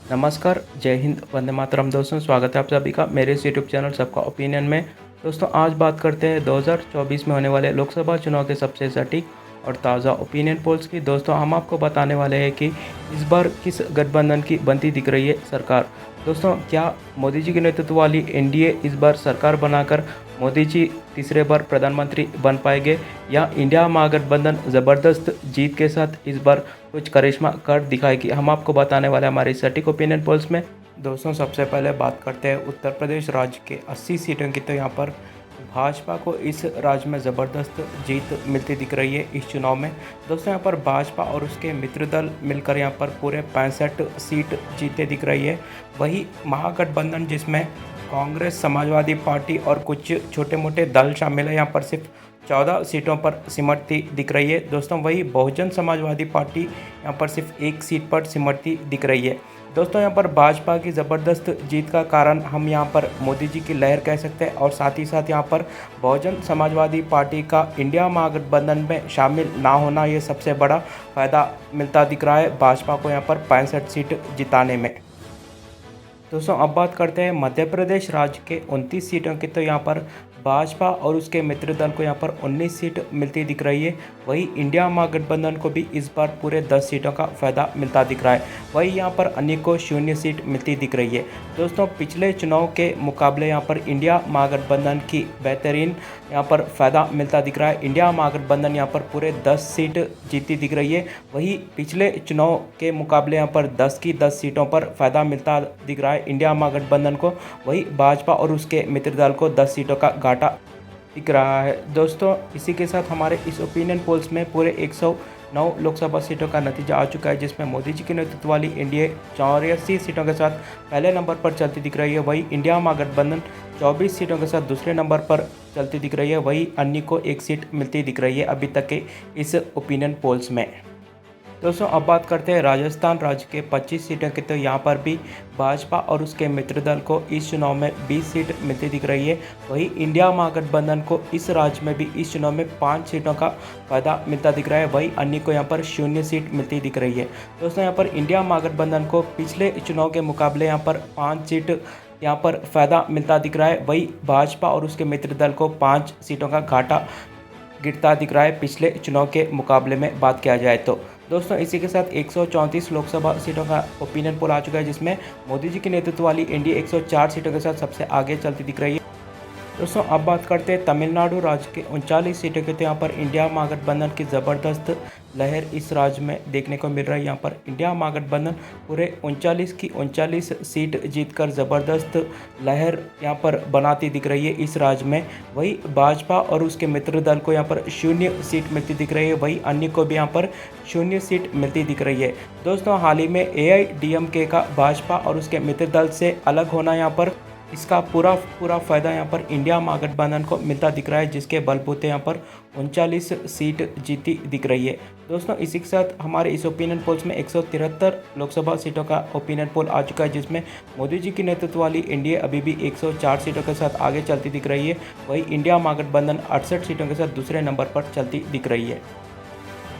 नमस्कार, जय हिंद, वंदे मातरम दोस्तों। स्वागत है आप सभी का मेरे इस यूट्यूब चैनल सबका ओपिनियन में। दोस्तों आज बात करते हैं 2024 में होने वाले लोकसभा चुनाव के सबसे सटीक और ताज़ा ओपिनियन पोल्स की। दोस्तों हम आपको बताने वाले हैं कि इस बार किस गठबंधन की बनती दिख रही है सरकार। दोस्तों क्या मोदी जी के नेतृत्व वाली एनडीए इस बार सरकार बनाकर मोदी जी तीसरे बार प्रधानमंत्री बन पाएंगे, या इंडिया महागठबंधन ज़बरदस्त जीत के साथ इस बार कुछ करिश्मा कर दिखाएगी? हम आपको बताने वाले हमारे सटीक ओपिनियन पोल्स में। दोस्तों सबसे पहले बात करते हैं उत्तर प्रदेश राज्य के 80 सीटों की। तो यहाँ पर भाजपा को इस राज्य में ज़बरदस्त जीत मिलती दिख रही है इस चुनाव में। दोस्तों यहाँ पर भाजपा और उसके मित्र दल मिलकर यहाँ पर पूरे 65 सीट जीते दिख रही है। वही महागठबंधन जिसमें कांग्रेस, समाजवादी पार्टी और कुछ छोटे मोटे दल शामिल है, यहाँ पर सिर्फ 14 सीटों पर सिमटती दिख रही है। दोस्तों वही बहुजन समाजवादी पार्टी यहाँ पर सिर्फ एक सीट पर सिमटती दिख रही है। दोस्तों यहाँ पर भाजपा की ज़बरदस्त जीत का कारण हम यहाँ पर मोदी जी की लहर कह सकते हैं, और साथ ही साथ यहाँ पर बहुजन समाजवादी पार्टी का इंडिया महागठबंधन में शामिल ना होना, ये सबसे बड़ा फ़ायदा मिलता दिख रहा है भाजपा को यहाँ पर 65 सीट जिताने में। दोस्तों अब बात करते हैं मध्य प्रदेश राज्य के 29 सीटों की। तो यहाँ पर भाजपा और उसके मित्र दल को यहाँ पर 19 सीट मिलती दिख रही है। वही इंडिया महागठबंधन को भी इस बार पूरे 10 सीटों का फायदा मिलता दिख रहा है। वही यहाँ पर अन्य को 0 सीट मिलती दिख रही है। दोस्तों पिछले चुनाव के मुकाबले यहाँ पर इंडिया महागठबंधन की बेहतरीन यहाँ पर फ़ायदा मिलता दिख रहा है। इंडिया महागठबंधन यहाँ पर पूरे 10 सीट जीती दिख रही है। वही पिछले चुनाव के मुकाबले यहाँ पर 10 की 10 सीटों पर फ़ायदा मिलता दिख रहा है इंडिया महागठबंधन को। वही भाजपा और उसके मित्र दल को 10 सीटों का घाटा दिख रहा है। दोस्तों इसी के साथ हमारे इस ओपिनियन पोल्स में पूरे 109 लोकसभा सीटों का नतीजा आ चुका है, जिसमें मोदी जी के नेतृत्व वाली एनडीए 84 सीटों के साथ पहले नंबर पर चलती दिख रही है। वही इंडिया महागठबंधन 24 सीटों के साथ दूसरे नंबर पर चलती दिख रही है। वही अन्य को 1 सीट मिलती दिख रही है अभी तक के इस ओपिनियन पोल्स में। दोस्तों अब बात करते हैं राजस्थान राज्य के 25 सीटों की। तो यहाँ पर भी भाजपा और उसके मित्र दल को इस चुनाव में 20 सीट मिलती दिख रही है। वही इंडिया महागठबंधन को इस राज्य में भी इस चुनाव में 5 सीटों का फायदा मिलता दिख रहा है। वही अन्य को यहाँ पर 0 सीट मिलती दिख रही है। दोस्तों यहाँ पर इंडिया महागठबंधन को पिछले चुनाव के मुकाबले यहाँ पर 5 सीट यहाँ पर फ़ायदा मिलता दिख रहा है। वही भाजपा और उसके मित्र दल को 5 सीटों का घाटा गिरता दिख रहा है पिछले चुनाव के मुकाबले में बात किया जाए तो। दोस्तों इसी के साथ 134 लोकसभा सीटों का ओपिनियन पोल आ चुका है, जिसमें मोदी जी के नेतृत्व वाली एनडीए 104 सीटों के साथ सबसे आगे चलती दिख रही है। दोस्तों अब बात करते हैं तमिलनाडु राज्य के 39 सीटों के। तो यहाँ पर इंडिया महागठबंधन की ज़बरदस्त लहर इस राज्य में देखने को मिल रहा है। यहाँ पर इंडिया महागठबंधन पूरे 39 की 39 सीट जीतकर ज़बरदस्त लहर यहाँ पर बनाती दिख रही है इस राज्य में। वही भाजपा और उसके मित्र दल को यहाँ पर 0 सीट मिलती दिख रही है। वही अन्य को भी यहाँ पर 0 सीट मिलती दिख रही है। दोस्तों हाल ही में एआईडीएमके का भाजपा और उसके मित्र दल से अलग होना, यहाँ पर इसका पूरा फ़ायदा यहाँ पर इंडिया महागठबंधन को मिलता दिख रहा है, जिसके बलबूते यहाँ पर 39 सीट जीती दिख रही है। दोस्तों इसी के साथ हमारे इस ओपिनियन पोल्स में 173 लोकसभा सीटों का ओपिनियन पोल आ चुका है, जिसमें मोदी जी की नेतृत्व वाली एनडीए अभी भी 104 सीटों के साथ आगे चलती दिख रही है। वही इंडिया महागठबंधन 68 सीटों के साथ दूसरे नंबर पर चलती दिख रही है।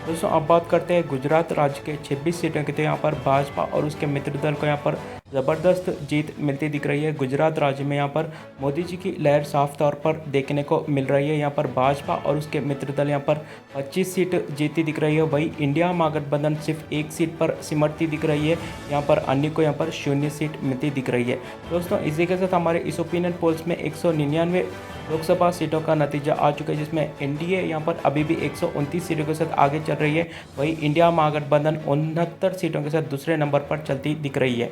दोस्तों अब बात करते हैं गुजरात राज्य के 26 सीटों की। तो यहाँ पर भाजपा और उसके मित्र दल को यहाँ पर ज़बरदस्त जीत मिलती दिख रही है। गुजरात राज्य में यहाँ पर मोदी जी की लहर साफ तौर पर देखने को मिल रही है। यहाँ पर भाजपा और उसके मित्र दल यहाँ पर 25 सीट जीती दिख रही है। वही इंडिया महागठबंधन सिर्फ 1 सीट पर सिमटती दिख रही है। यहाँ पर अन्य को यहाँ पर 0 सीट मिलती दिख रही है। दोस्तों इसी के साथ हमारे इस ओपिनियन पोल्स में 199 लोकसभा सीटों का नतीजा आ चुका है, जिसमें एनडीए यहाँ पर अभी भी 129 सीटों के साथ आगे चल रही है। वही इंडिया महागठबंधन 69 सीटों के साथ दूसरे नंबर पर चलती दिख रही है।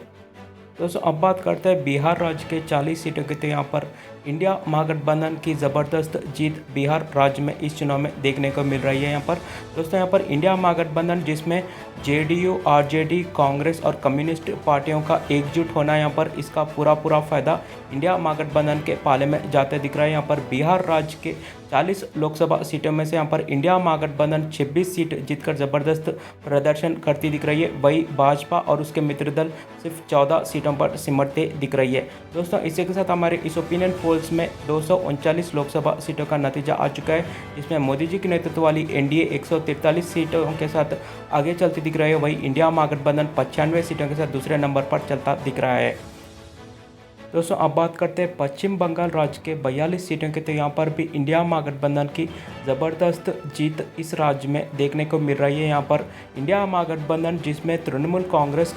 दोस्तों अब बात करते हैं बिहार राज्य के 40 सीटों की। तो यहाँ पर इंडिया महागठबंधन की ज़बरदस्त जीत बिहार राज्य में इस चुनाव में देखने को मिल रही है। यहाँ पर दोस्तों यहाँ पर इंडिया महागठबंधन जिसमें जेडीयू, आरजेडी, कांग्रेस और कम्युनिस्ट पार्टियों का एकजुट होना, यहाँ पर इसका पूरा फ़ायदा इंडिया महागठबंधन के पाले में जाते दिख रहा है। यहाँ पर बिहार राज्य के 40 लोकसभा सीटों में से यहाँ पर इंडिया महागठबंधन 26 सीट जीतकर ज़बरदस्त प्रदर्शन करती दिख रही है। वही भाजपा और उसके मित्र दल सिर्फ 14 सीटों पर सिमटते दिख रही है। दोस्तों इसी के साथ हमारे इस ओपिनियन पोल्स में 239 लोकसभा सीटों का नतीजा आ चुका है, जिसमें मोदी जी के नेतृत्व वाली एनडीए 143 सीटों के साथ आगे चलती दिख रही है। वही इंडिया महागठबंधन 95 सीटों के साथ दूसरे नंबर पर चलता दिख रहा है। दोस्तों अब बात करते हैं पश्चिम बंगाल राज्य के 42 सीटों की, तो यहाँ पर भी इंडिया महागठबंधन की ज़बरदस्त जीत इस राज्य में देखने को मिल रही है। यहाँ पर इंडिया महागठबंधन जिसमें तृणमूल कांग्रेस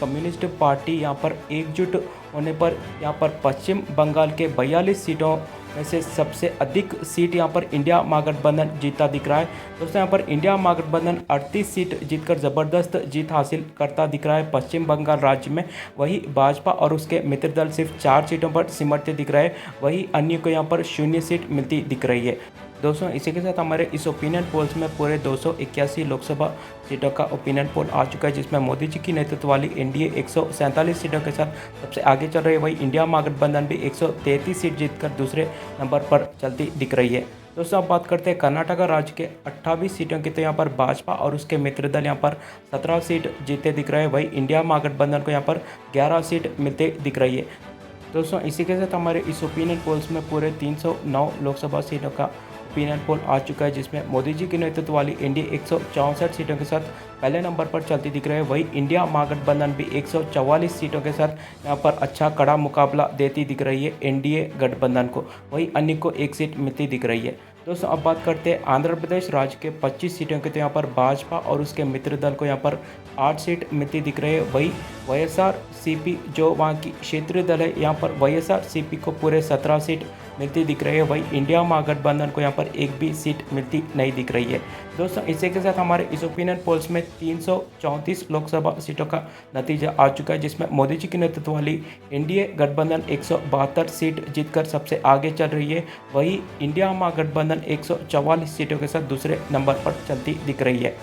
कम्युनिस्ट पार्टी यहाँ पर एकजुट होने पर यहाँ पर पश्चिम बंगाल के 42 सीटों में से सबसे अधिक सीट यहाँ पर इंडिया महागठबंधन जीता दिख रहा है। दोस्तों यहाँ पर इंडिया महागठबंधन 38 सीट जीतकर ज़बरदस्त जीत हासिल करता दिख रहा है पश्चिम बंगाल राज्य में। वही भाजपा और उसके मित्र दल सिर्फ 4 सीटों पर सिमटते दिख रहे हैं। वही अन्य को यहाँ पर 0 सीट मिलती दिख रही है। दोस्तों इसी के साथ हमारे इस ओपिनियन पोल्स में पूरे 281 लोकसभा सीटों का ओपिनियन पोल आ चुका है, जिसमें मोदी जी की नेतृत्व वाली एनडीए 147 सीटों के साथ सबसे आगे चल रही है। वही इंडिया महागठबंधन भी 133 सीट जीतकर दूसरे नंबर पर चलती दिख रही है। दोस्तों अब बात करते हैं कर्नाटका राज्य के 28 सीटों की, तो यहाँ पर भाजपा और उसके मित्र दल यहाँ पर 17 सीट जीते दिख रहे हैं। वही इंडिया महागठबंधन को यहाँ पर 11 सीट मिलते दिख रही है। दोस्तों इसी के साथ हमारे इस ओपिनियन पोल्स में पूरे 309 लोकसभा सीटों का ओपिनियन पोल आ चुका है, जिसमें मोदी जी के नेतृत्व वाली एनडीए 164 सीटों के साथ पहले नंबर पर चलती दिख रही है। वही इंडिया महागठबंधन भी 144 सीटों के साथ यहाँ पर अच्छा कड़ा मुकाबला देती दिख रही है एनडीए गठबंधन को। वही अन्य को 1 सीट मिलती दिख रही है। दोस्तों अब बात करते हैं आंध्र प्रदेश राज्य के 25 सीटों की, तो यहाँ पर भाजपा और उसके मित्र दल को यहाँ पर 8 सीट मिलती दिख रही है। वही वाईएसआरसीपी जो वहाँ की क्षेत्रीय दल है, यहाँ पर वाईएसआरसीपी को पूरे 17 सीट मिलती दिख रही है। वही इंडिया महागठबंधन को यहाँ पर एक भी सीट मिलती नहीं दिख रही है। दोस्तों इसी के साथ हमारे इस ओपिनियन पोल्स में 334 लोकसभा सीटों का नतीजा आ चुका है, जिसमें मोदी जी के नेतृत्व वाली एनडीए गठबंधन 172 सीट जीतकर सबसे आगे चल रही है। वही इंडिया महागठबंधन 144 सीटों के साथ दूसरे नंबर पर चलती दिख रही है।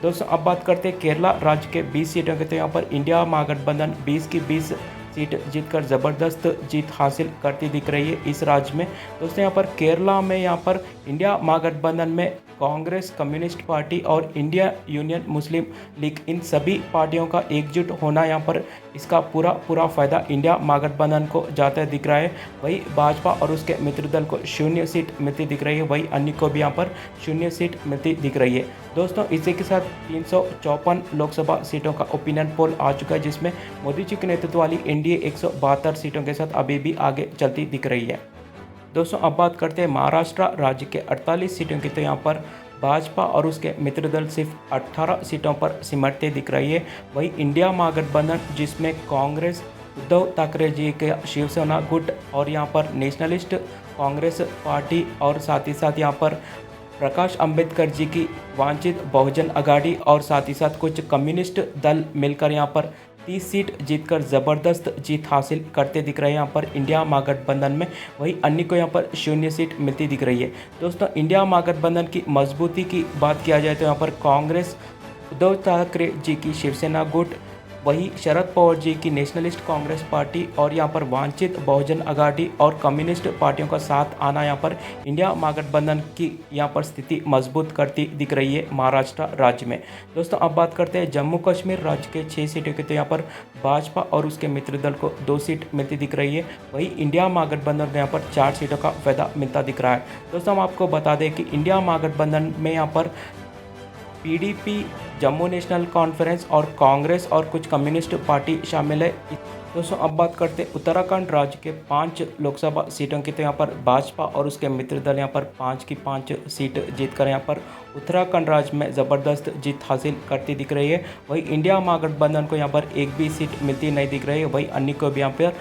दोस्तों अब बात करते हैं केरला राज्य के 20 सीटों के, तो यहाँ पर इंडिया महागठबंधन 20 की 20 सीट जीतकर ज़बरदस्त जीत हासिल करती दिख रही है इस राज्य में। दोस्तों यहाँ पर केरला में यहाँ पर इंडिया महागठबंधन में कांग्रेस कम्युनिस्ट पार्टी और इंडिया यूनियन मुस्लिम लीग इन सभी पार्टियों का एकजुट होना यहाँ पर इसका पूरा फ़ायदा इंडिया महागठबंधन को जाता दिख रहा है। वही भाजपा और उसके मित्र दल को 0 सीट मिलती दिख रही है। वही अन्य को भी यहाँ पर 0 सीट मिलती दिख रही है। दोस्तों इसी के साथ 354 लोकसभा सीटों का ओपिनियन पोल आ चुका है, जिसमें मोदी जी के नेतृत्व वाली एनडीए 172 सीटों के साथ अभी भी आगे चलती दिख रही है। दोस्तों अब बात करते हैं महाराष्ट्र राज्य के 48 सीटों की, तो यहाँ पर भाजपा और उसके मित्र दल सिर्फ 18 सीटों पर सिमटते दिख रही है। वही इंडिया महागठबंधन जिसमें कांग्रेस उद्धव ठाकरे जी के शिवसेना गुट और यहाँ पर नेशनलिस्ट कांग्रेस पार्टी और साथ ही साथ यहाँ पर प्रकाश अंबेडकर जी की वांछित बहुजन अघाड़ी और साथ ही साथ कुछ कम्युनिस्ट दल मिलकर यहाँ पर 30 सीट जीतकर ज़बरदस्त जीत हासिल करते दिख रहे हैं यहाँ पर इंडिया महागठबंधन में। वही अन्य को यहाँ पर 0 सीट मिलती दिख रही है। दोस्तों इंडिया महागठबंधन की मजबूती की बात किया जाए तो यहाँ पर कांग्रेस उद्धव ठाकरे जी की शिवसेना गुट, वही शरद पवार जी की नेशनलिस्ट कांग्रेस पार्टी और यहाँ पर वांछित बहुजन अघाड़ी और कम्युनिस्ट पार्टियों का साथ आना यहाँ पर इंडिया महागठबंधन की यहाँ पर स्थिति मजबूत करती दिख रही है महाराष्ट्र राज्य में। दोस्तों अब बात करते हैं जम्मू कश्मीर राज्य के 6 सीटों की, तो यहाँ पर भाजपा और उसके मित्र दल को 2 सीट मिलती दिख रही है। वही इंडिया महागठबंधन को यहाँ पर 4 सीटों का फायदा मिलता दिख रहा है। दोस्तों हम आपको बता दें कि इंडिया महागठबंधन में यहाँ पर पीडीपी, जम्मू नेशनल कॉन्फ्रेंस और कांग्रेस और कुछ कम्युनिस्ट पार्टी शामिल है। दोस्तों अब बात करते हैं उत्तराखंड राज्य के 5 लोकसभा सीटों की, तो यहाँ पर भाजपा और उसके मित्र दल यहाँ पर 5 की 5 सीट जीतकर यहाँ पर उत्तराखंड राज्य में ज़बरदस्त जीत हासिल करती दिख रही है। वही इंडिया महागठबंधन को यहाँ पर एक भी सीट मिलती नहीं दिख रही है। वही अन्य को भी यहाँ पर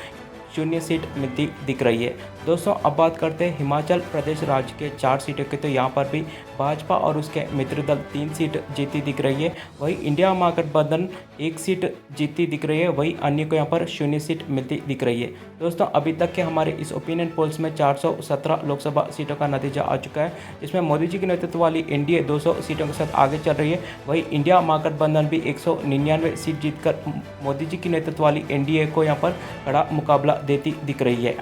0 सीट मिलती दिख रही है। दोस्तों अब बात करते हैं हिमाचल प्रदेश राज्य के 4 सीटों की, तो यहाँ पर भी भाजपा और उसके मित्र दल 3 सीट जीती दिख रही है। वही इंडिया महागठबंधन 1 सीट जीती दिख रही है। वही अन्य को यहाँ पर 0 सीट मिलती दिख रही है। दोस्तों अभी तक के हमारे इस ओपिनियन पोल्स में 417 लोकसभा सीटों का नतीजा आ चुका है, जिसमें मोदी जी के नेतृत्व वाली एनडीए 200 सीटों के साथ आगे चल रही है। वही इंडिया महागठबंधन भी 199 सीट जीतकर मोदी जी की नेतृत्व वाली एनडीए को यहाँ पर कड़ा मुकाबला देती दिख रही है।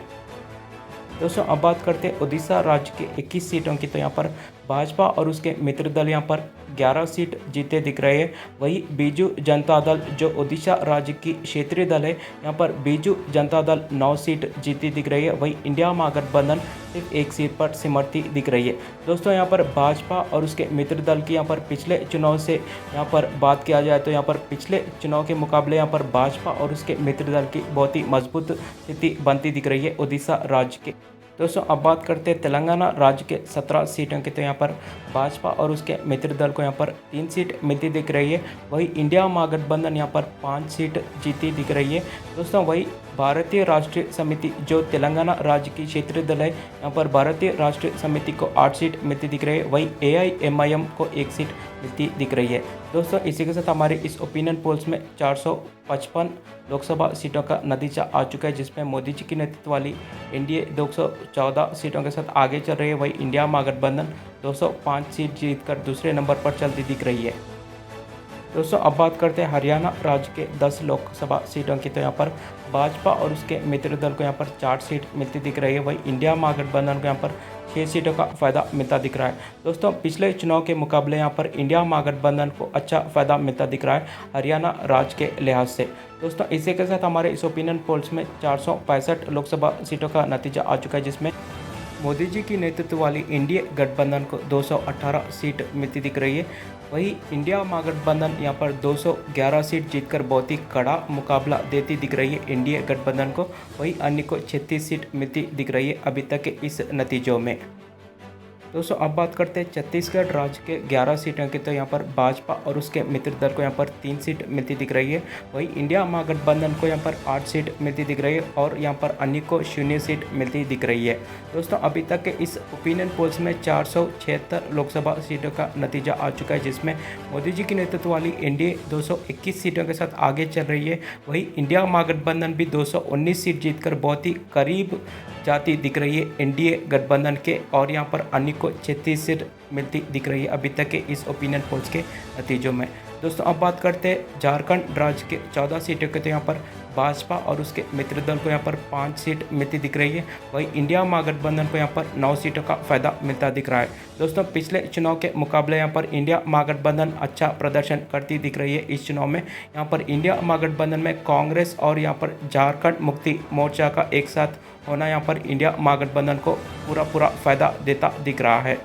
दोस्तों अब बात करते हैं उड़ीसा राज्य के 21 सीटों की। तो यहाँ पर भाजपा और उसके मित्र दल यहाँ पर 11 सीट जीते दिख रहे हैं। वहीं बीजू जनता दल जो उड़ीसा राज्य की क्षेत्रीय दल है, यहाँ पर बीजू जनता दल 9 सीट जीती दिख रही है। वहीं इंडिया महागठबंधन सिर्फ 1 सीट पर सिमरती दिख रही है। दोस्तों यहाँ पर भाजपा और उसके मित्र दल की यहाँ पर पिछले चुनाव से यहाँ पर बात किया जाए तो यहाँ पर पिछले चुनाव के मुकाबले यहाँ पर भाजपा और उसके मित्र दल की बहुत ही मजबूत स्थिति बनती दिख रही है उड़ीसा राज्य के। दोस्तों अब बात करते हैं तेलंगाना राज्य के 17 सीटों की। तो यहाँ पर भाजपा और उसके मित्र दल को यहाँ पर 3 सीट मिलती दिख रही है। वही इंडिया महागठबंधन यहाँ पर 5 सीट जीती दिख रही है। दोस्तों वही भारतीय राष्ट्रीय समिति जो तेलंगाना राज्य की क्षेत्रीय दल है, यहाँ पर भारतीय राष्ट्रीय समिति को 8 सीट मिलती दिख रही है। वही AIMIM को 1 सीट मिलती दिख रही है। दोस्तों इसी के साथ हमारे इस ओपिनियन पोल्स में 455 लोकसभा सीटों का नतीजा आ चुका है, जिसमें मोदी जी की नेतृत्व वाली एनडीए 214 सीटों के साथ आगे चल रही है। वही इंडिया महागठबंधन 205 सीट जीतकर दूसरे नंबर पर चलती दिख रही है। दोस्तों अब बात करते हैं हरियाणा राज्य के 10 लोकसभा सीटों की। तो यहाँ पर भाजपा और उसके मित्र दल को यहाँ पर 4 सीट मिलती दिख रही है। वही इंडिया महागठबंधन को यहाँ पर 6 सीटों का फ़ायदा मिलता दिख रहा है। दोस्तों पिछले चुनाव के मुकाबले यहाँ पर इंडिया महागठबंधन को अच्छा फ़ायदा मिलता दिख रहा है हरियाणा राज्य के लिहाज से। दोस्तों इसी के साथ हमारे इस ओपिनियन पोल्स में 465 लोकसभा सीटों का नतीजा आ चुका है, जिसमें मोदी जी की नेतृत्व वाली एनडीए गठबंधन को 218 सीट मिलती दिख रही है। वहीं इंडिया महागठबंधन यहाँ पर 211 सीट जीतकर बहुत ही कड़ा मुकाबला देती दिख रही है एनडीए गठबंधन को। वहीं अन्य को 36 सीट मिलती दिख रही है अभी तक के इस नतीजों में। दोस्तों अब बात करते हैं छत्तीसगढ़ राज्य के 11 सीटों की। तो यहाँ पर भाजपा और उसके मित्र दल को यहाँ पर 3 सीट मिलती दिख रही है। वहीं इंडिया महागठबंधन को यहाँ पर 8 सीट मिलती दिख रही है और यहाँ पर अन्य को 0 सीट मिलती दिख रही है। दोस्तों अभी तक के इस ओपिनियन पोल्स में 476 लोकसभा सीटों का नतीजा आ चुका है, जिसमें मोदी जी की नेतृत्व वाली एनडीए 221 सीटों के साथ आगे चल रही है। वहीं इंडिया महागठबंधन भी 219 सीट जीतकर बहुत ही करीब जाती दिख रही है एनडीए गठबंधन के, और यहाँ पर अन्य को 36 सीट मिलती दिख रही है अभी तक के इस ओपिनियन पोल्स के नतीजों में। दोस्तों अब बात करते हैं झारखंड राज्य के 14 सीटों के। तो यहाँ पर भाजपा और उसके मित्र दल को यहाँ पर 5 सीट मिलती दिख रही है। वहीं इंडिया महागठबंधन को यहाँ पर 9 सीटों का फ़ायदा मिलता दिख रहा है। दोस्तों पिछले चुनाव के मुकाबले यहाँ पर इंडिया महागठबंधन अच्छा प्रदर्शन करती दिख रही है इस चुनाव में। यहाँ पर इंडिया महागठबंधन में कांग्रेस और यहाँ पर झारखंड मुक्ति मोर्चा का एक साथ होना यहाँ पर इंडिया महागठबंधन को पूरा फ़ायदा देता दिख रहा है।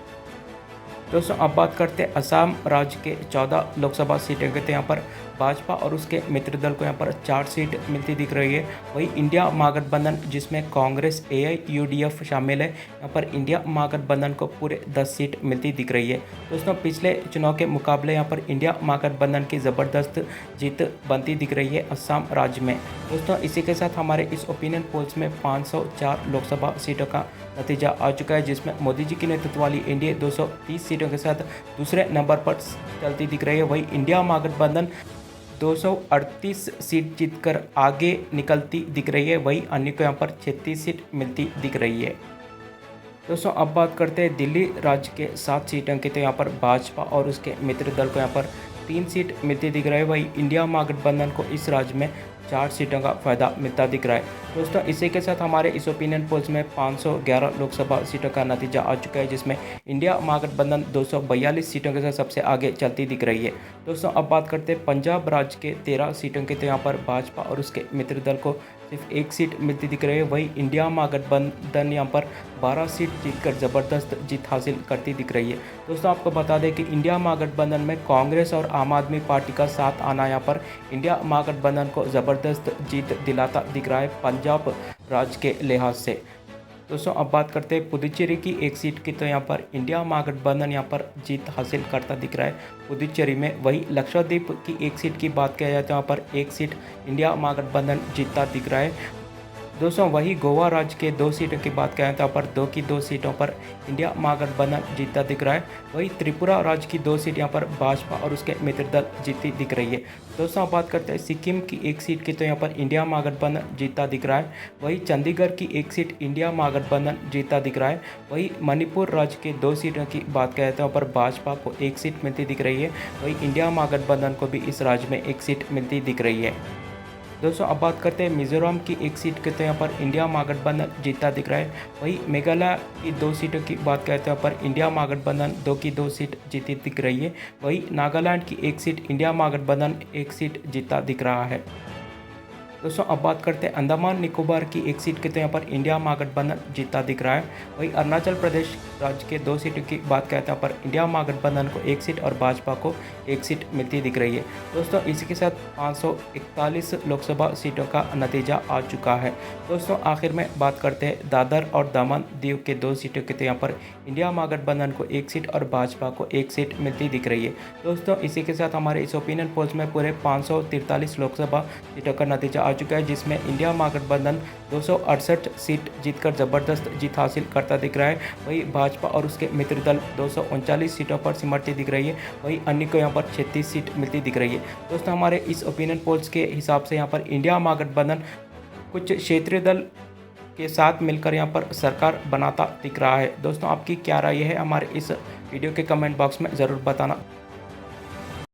दोस्तों अब बात करते हैं असम राज्य के 14 लोकसभा सीटें के। तो यहाँ पर भाजपा और उसके मित्र दल को यहाँ पर 4 सीट मिलती दिख रही है। वहीं इंडिया महागठबंधन जिसमें कांग्रेस AIUDF शामिल है, यहाँ पर इंडिया महागठबंधन को पूरे 10 सीट मिलती दिख रही है। दोस्तों पिछले चुनाव के मुकाबले यहाँ पर इंडिया महागठबंधन की ज़बरदस्त जीत बनती दिख रही है असम राज्य में। दोस्तों इसी के साथ हमारे इस ओपिनियन पोल्स में 504 लोकसभा सीटों का नतीजा आ चुका है, जिसमें मोदी जी की नेतृत्व वाली एनडीए 230 सीटों के साथ दूसरे नंबर पर चलती दिख रही है। वहीं इंडिया महागठबंधन 238 सीट जीतकर आगे निकलती दिख रही है। वहीं अन्य को यहाँ पर 36 सीट मिलती दिख रही है। दोस्तों अब बात करते हैं दिल्ली राज्य के 7 सीटों की। तो यहाँ पर भाजपा और उसके मित्र दल को यहाँ पर 3 सीट मिलती दिख रहा है। वहीं इंडिया महागठबंधन को इस राज्य में 4 सीटों का फ़ायदा मिलता दिख रहा है। दोस्तों इसी के साथ हमारे इस ओपिनियन पोल्स में 511 लोकसभा सीटों का नतीजा आ चुका है, जिसमें इंडिया महागठबंधन 242 सीटों के साथ सबसे आगे चलती दिख रही है। दोस्तों अब बात करते हैं पंजाब राज्य के 13 सीटों की। तो यहाँ पर भाजपा और उसके मित्र दल को सिर्फ 1 सीट मिलती दिख रही है। वहीं इंडिया महागठबंधन यहाँ पर 12 सीट जीतकर ज़बरदस्त जीत हासिल करती दिख रही है। दोस्तों आपको बता दें कि इंडिया महागठबंधन में कांग्रेस और आम आदमी पार्टी का साथ आना यहाँ पर इंडिया महागठबंधन को ज़बरदस्त जीत दिलाता दिख रहा है पंजाब राज्य के लिहाज से। दोस्तों अब बात करते हैं पुदुचेरी की 1 सीट की। तो यहाँ पर इंडिया महागठबंधन यहाँ पर जीत हासिल करता दिख रहा है पुदुचेरी में। वही लक्षद्वीप की 1 सीट की बात किया जाए तो यहाँ पर 1 सीट इंडिया महागठबंधन जीतता दिख रहा है। दोस्तों वही गोवा राज्य के 2 सीटों की बात करें तो यहाँ पर 2 की 2 सीटों पर इंडिया महागठबंधन जीतता दिख रहा है। वही त्रिपुरा राज्य की 2 सीट यहाँ पर भाजपा और उसके मित्र दल जीतती दिख रही है। दोस्तों अब बात करते हैं सिक्किम की 1 सीट की। तो यहाँ पर इंडिया महागठबंधन जीतता दिख रहा है। वही चंडीगढ़ की 1 सीट इंडिया महागठबंधन जीतता दिख रहा है। वही मणिपुर राज्य के 2 सीटों की बात करें तो यहाँ पर भाजपा को 1 सीट मिलती दिख रही है। वही इंडिया महागठबंधन को भी इस राज्य में 1 सीट मिलती दिख रही है। दोस्तों अब बात करते हैं मिजोरम की एक सीट के तो यहाँ पर इंडिया महागठबंधन जीतता दिख रहा है। वहीं मेघालय की 2 सीटों की बात करते हैं पर इंडिया महागठबंधन 2 की 2 सीट जीती दिख रही है। वहीं नागालैंड की 1 सीट इंडिया महागठबंधन 1 सीट जीतता दिख रहा है। दोस्तों अब बात करते हैं अंडमान निकोबार की 1 सीट के तो यहाँ पर इंडिया महागठबंधन जीतता दिख रहा है। वहीं अरुणाचल प्रदेश राज्य के 2 सीटों की बात करते हैं पर इंडिया महागठबंधन को 1 सीट और भाजपा को 1 सीट मिलती दिख रही है। दोस्तों इसी के साथ 541 लोकसभा सीटों का नतीजा आ चुका है। दोस्तों आखिर में बात करते हैं दादर और दमन दीव के 2 सीटों के तो यहाँ पर इंडिया महागठबंधन को 1 सीट और भाजपा को 1 सीट मिलती दिख रही है। दोस्तों इसी के साथ हमारे इस ओपिनियन पोल्स में पूरे 543 लोकसभा सीटों का नतीजा आ चुका है, जिसमें इंडिया महागठबंधन 268 सीट जीतकर जबरदस्त जीत हासिल करता दिख रहा है। वहीं भाजपा और उसके मित्र दल 239 सीटों पर सिमटती दिख रही है। वहीं अन्य को यहाँ पर 36 सीट मिलती दिख रही है। दोस्तों हमारे इस ओपिनियन पोल्स के हिसाब से यहाँ पर इंडिया महागठबंधन कुछ क्षेत्रीय दल के साथ मिलकर यहाँ पर सरकार बनाता दिख रहा है। दोस्तों आपकी क्या राय है हमारे इस वीडियो के कमेंट बॉक्स में ज़रूर बताना।